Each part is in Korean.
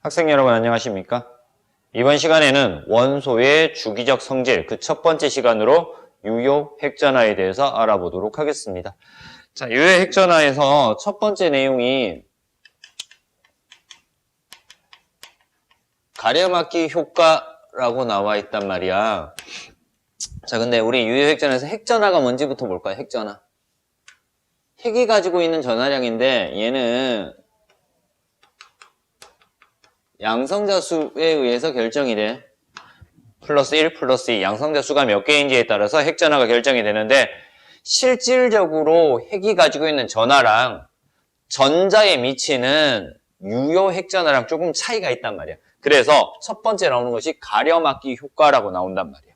학생 여러분 안녕하십니까? 이번 시간에는 원소의 주기적 성질, 그 첫 번째 시간으로 유효 핵전화에 대해서 알아보도록 하겠습니다. 자, 유효 핵전화에서 첫 번째 내용이 가려막기 효과라고 나와 있단 말이야. 자, 근데 우리 유효 핵전화에서 핵전화가 뭔지부터 볼까요? 핵전화. 핵이 가지고 있는 전하량인데 얘는 양성자 수에 의해서 결정이 돼. 플러스 1, 플러스 2. 양성자 수가 몇 개인지에 따라서 핵전하가 결정이 되는데 실질적으로 핵이 가지고 있는 전하랑 전자에 미치는 유효 핵전하랑 조금 차이가 있단 말이야. 그래서 첫 번째 나오는 것이 가려막기 효과라고 나온단 말이야.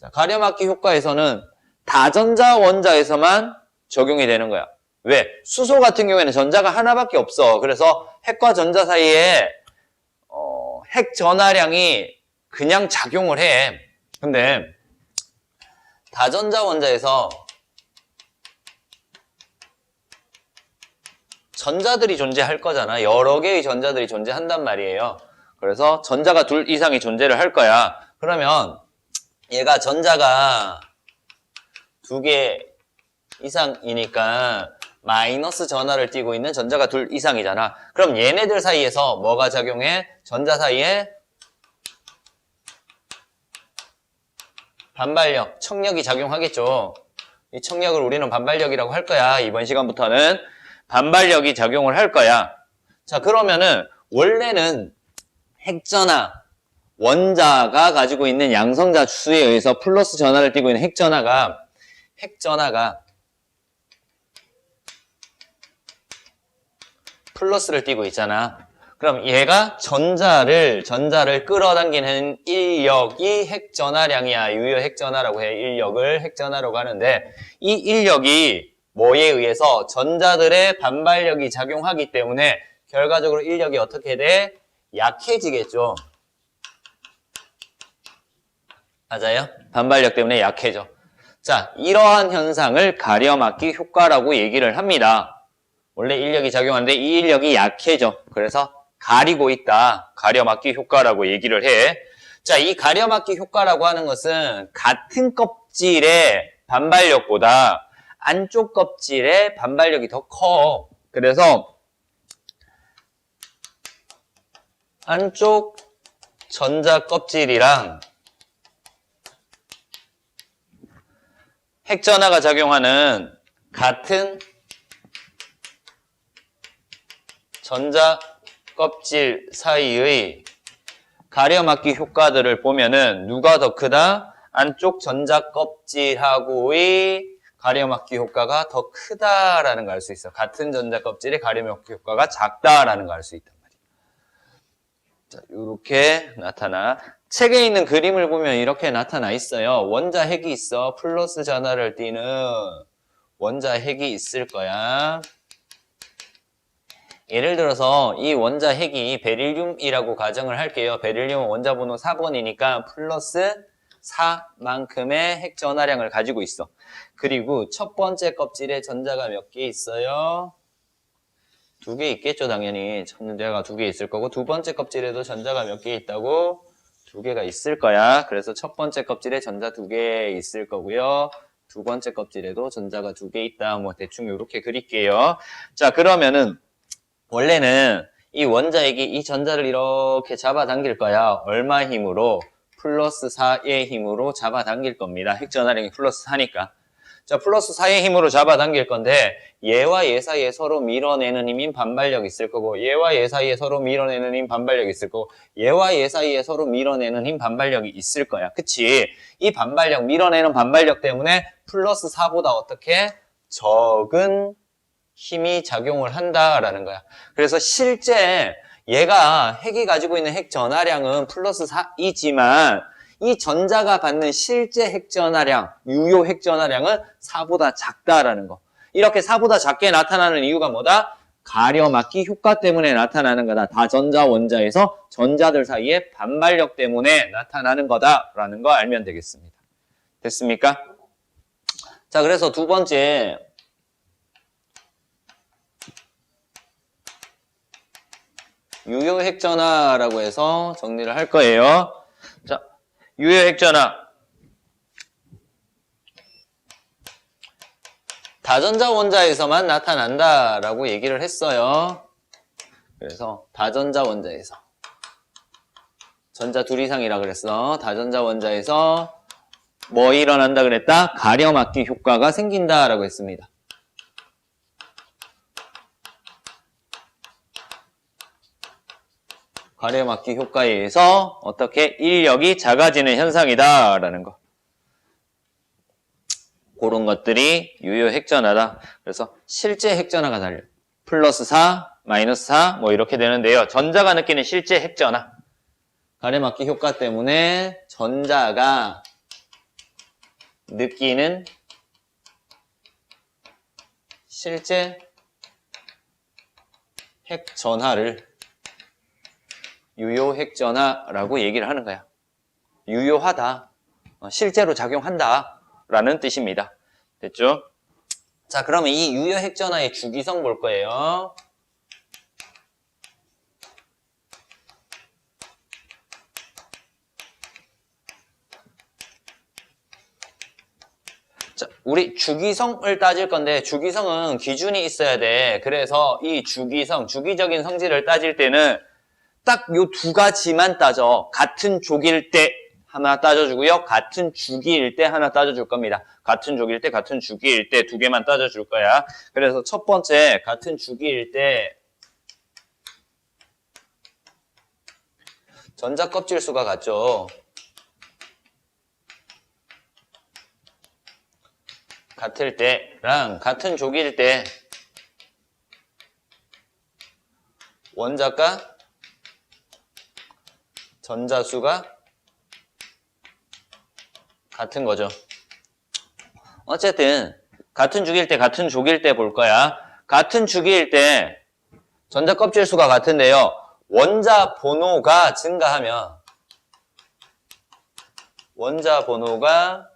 자, 가려막기 효과에서는 다전자 원자에서만 적용이 되는 거야. 왜? 수소 같은 경우에는 전자가 하나밖에 없어. 그래서 핵과 전자 사이에 핵 전하량이 그냥 작용을 해. 근데 다전자 원자에서 전자들이 존재할 거잖아. 여러 개의 전자들이 존재한단 말이에요. 그래서 전자가 둘 이상이 존재를 할 거야. 그러면 얘가 전자가 2개 이상이니까 마이너스 전하를 띠고 있는 전자가 둘 이상이잖아. 그럼 얘네들 사이에서 뭐가 작용해? 전자 사이에 반발력, 청력이 작용하겠죠. 이 청력을 우리는 반발력이라고 할 거야. 이번 시간부터는 반발력이 작용을 할 거야. 자, 그러면은 원래는 핵전하, 원자가 가지고 있는 양성자 수에 의해서 플러스 전하를 띠고 있는 핵전하가 플러스를 띠고 있잖아. 그럼 얘가 전자를 끌어당기는 인력이 핵전하량이야. 유효 핵전하라고 해. 인력을 핵전하라고 하는데 이 인력이 뭐에 의해서 전자들의 반발력이 작용하기 때문에 결과적으로 인력이 어떻게 돼? 약해지겠죠. 맞아요? 반발력 때문에 약해져. 자, 이러한 현상을 가려막기 효과라고 얘기를 합니다. 원래 인력이 작용하는데 이 인력이 약해져. 그래서 가리고 있다. 가려막기 효과라고 얘기를 해. 자, 이 가려막기 효과라고 하는 것은 같은 껍질의 반발력보다 안쪽 껍질의 반발력이 더 커. 그래서 안쪽 전자 껍질이랑 핵전하가 작용하는 같은 전자 껍질 사이의 가려막기 효과들을 보면은 누가 더 크다? 안쪽 전자 껍질하고의 가려막기 효과가 더 크다라는 걸 알 수 있어. 같은 전자 껍질의 가려막기 효과가 작다라는 걸 알 수 있단 말이야. 자, 이렇게 나타나. 책에 있는 그림을 보면 이렇게 나타나 있어요. 원자 핵이 있어. 플러스 전하를 띠는 원자 핵이 있을 거야. 예를 들어서 이 원자 핵이 베릴륨이라고 가정을 할게요. 베릴륨은 원자 번호 4번이니까 플러스 4만큼의 핵 전하량을 가지고 있어. 그리고 첫 번째 껍질에 전자가 몇 개 있어요? 2개 있겠죠, 당연히. 전자가 2개 있을 거고, 두 번째 껍질에도 전자가 몇 개 있다고? 2개가 있을 거야. 그래서 첫 번째 껍질에 전자 2개 있을 거고요. 두 번째 껍질에도 전자가 2개 있다. 뭐 대충 이렇게 그릴게요. 자, 그러면은 원래는 이 원자핵이 이 전자를 이렇게 잡아당길 거야. 얼마 힘으로? 플러스 4의 힘으로 잡아당길 겁니다. 핵전하량이 플러스 4니까. 자, 플러스 4의 힘으로 잡아당길 건데 얘와 얘 사이에 서로 밀어내는 힘인 반발력이 있을 거고 얘와 얘 사이에 서로 밀어내는 힘 반발력이 있을 거고 얘와 얘 사이에 서로 밀어내는 힘 반발력이 있을 거야. 그치? 이 반발력, 밀어내는 반발력 때문에 플러스 4보다 어떻게? 적은 힘이 작용을 한다라는 거야. 그래서 실제 얘가 핵이 가지고 있는 핵 전하량은 플러스 4이지만 이 전자가 받는 실제 핵 전하량, 유효 핵 전하량은 4보다 작다라는 거. 이렇게 4보다 작게 나타나는 이유가 뭐다? 가려막기 효과 때문에 나타나는 거다. 다전자 원자에서 전자들 사이의 반발력 때문에 나타나는 거다라는 거 알면 되겠습니다. 됐습니까? 자, 그래서 두 번째 유효 핵전화라고 해서 정리를 할 거예요. 자, 유효 핵전화. 다전자 원자에서만 나타난다라고 얘기를 했어요. 그래서 다전자 원자에서. 전자 둘 이상이라 그랬어. 다전자 원자에서 뭐 일어난다 그랬다? 가려막기 효과가 생긴다라고 했습니다. 가려막기 효과에 의해서 어떻게 인력이 작아지는 현상이다라는 거. 그런 것들이 유효 핵전화다. 그래서 실제 핵전화가 달려. 플러스 4, 마이너스 4 뭐 이렇게 되는데요. 전자가 느끼는 실제 핵전화. 가려막기 효과 때문에 전자가 느끼는 실제 핵전화를 유효 핵전화라고 얘기를 하는 거야. 유효하다. 실제로 작용한다. 라는 뜻입니다. 됐죠? 자, 그러면 이 유효 핵전화의 주기성 볼 거예요. 자, 우리 주기성을 따질 건데 주기성은 기준이 있어야 돼. 그래서 이 주기성, 주기적인 성질을 따질 때는 딱 요 두 가지만 따져. 같은 족일 때 하나 따져주고요. 같은 주기일 때 하나 따져줄 겁니다. 같은 족일 때, 같은 주기일 때 두 개만 따져줄 거야. 그래서 첫 번째, 같은 주기일 때 전자 껍질 수가 같죠. 같을 때랑 같은 족일 때 원자가 전자수가 같은 거죠. 어쨌든 같은 주기일 때 같은 족일 때 볼 거야. 같은 주기일 때 전자 껍질 수가 같은데요. 원자 번호가 증가하면 원자 번호가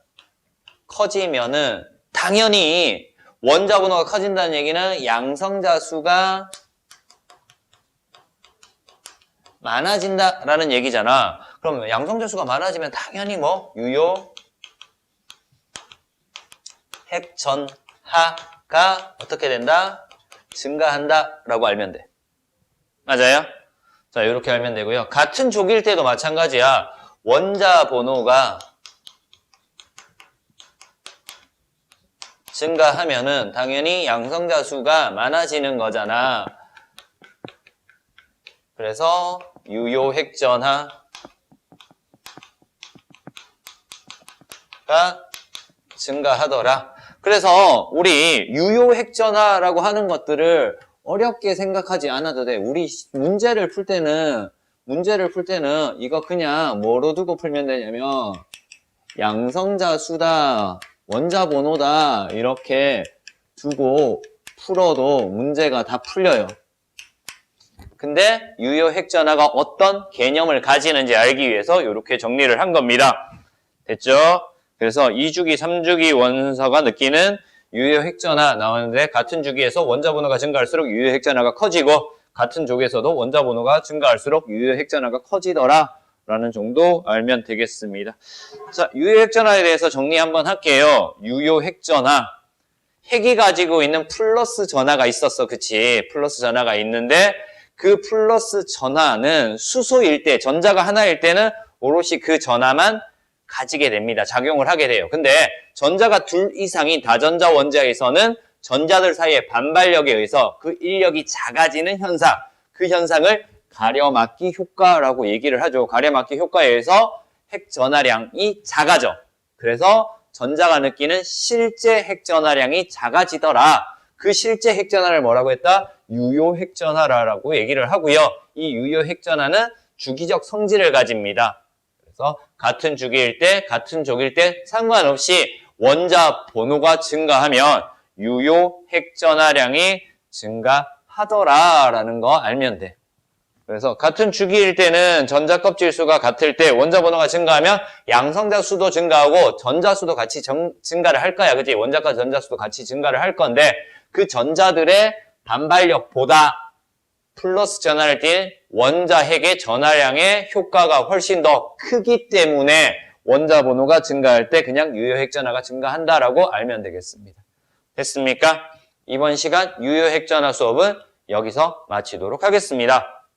커지면은 당연히 원자 번호가 커진다는 얘기는 양성자 수가 많아진다라는 얘기잖아. 그럼 양성자 수가 많아지면 당연히 뭐 유효 핵전하가 어떻게 된다? 증가한다 라고 알면 돼. 맞아요? 자, 이렇게 알면 되고요. 같은 족일 때도 마찬가지야. 원자 번호가 증가하면은 당연히 양성자 수가 많아지는 거잖아. 그래서 유효 핵전하가 증가하더라. 그래서 우리 유효 핵전화라고 하는 것들을 어렵게 생각하지 않아도 돼. 우리 문제를 풀 때는 이거 그냥 뭐로 두고 풀면 되냐면 양성자 수다, 원자 번호다 이렇게 두고 풀어도 문제가 다 풀려요. 근데 유효 핵전화가 어떤 개념을 가지는지 알기 위해서 이렇게 정리를 한 겁니다. 됐죠? 그래서 2주기, 3주기 원소가 느끼는 유효 핵전화 나오는데 같은 주기에서 원자 번호가 증가할수록 유효 핵전화가 커지고 같은 족에서도 원자 번호가 증가할수록 유효 핵전화가 커지더라 라는 정도 알면 되겠습니다. 자, 유효 핵전화에 대해서 정리 한번 할게요. 유효 핵전화. 핵이 가지고 있는 플러스 전하가 있었어. 그치? 플러스 전하가 있는데 그 플러스 전하는 수소일 때, 전자가 하나일 때는 오롯이 그 전하만 가지게 됩니다. 작용을 하게 돼요. 근데 전자가 둘 이상인 다전자 원자에서는 전자들 사이의 반발력에 의해서 그 인력이 작아지는 현상, 그 현상을 가려막기 효과라고 얘기를 하죠. 가려막기 효과에 의해서 핵 전하량이 작아져. 그래서 전자가 느끼는 실제 핵 전하량이 작아지더라. 그 실제 핵 전하를 뭐라고 했다? 유효 핵 전하라고 얘기를 하고요. 이 유효 핵 전하는 주기적 성질을 가집니다. 그래서 같은 주기일 때, 같은 족일 때 상관없이 원자 번호가 증가하면 유효 핵 전하량이 증가하더라라는 거 알면 돼. 그래서 같은 주기일 때는 전자 껍질 수가 같을 때 원자 번호가 증가하면 양성자 수도 증가하고 전자 수도 같이 증가를 할 거야. 그치? 원자과 전자 수도 같이 증가를 할 건데 그 전자들의 반발력보다 플러스 전하를 띈 원자 핵의 전하량의 효과가 훨씬 더 크기 때문에 원자 번호가 증가할 때 그냥 유효 핵 전하가 증가한다라고 알면 되겠습니다. 됐습니까? 이번 시간 유효 핵 전하 수업은 여기서 마치도록 하겠습니다.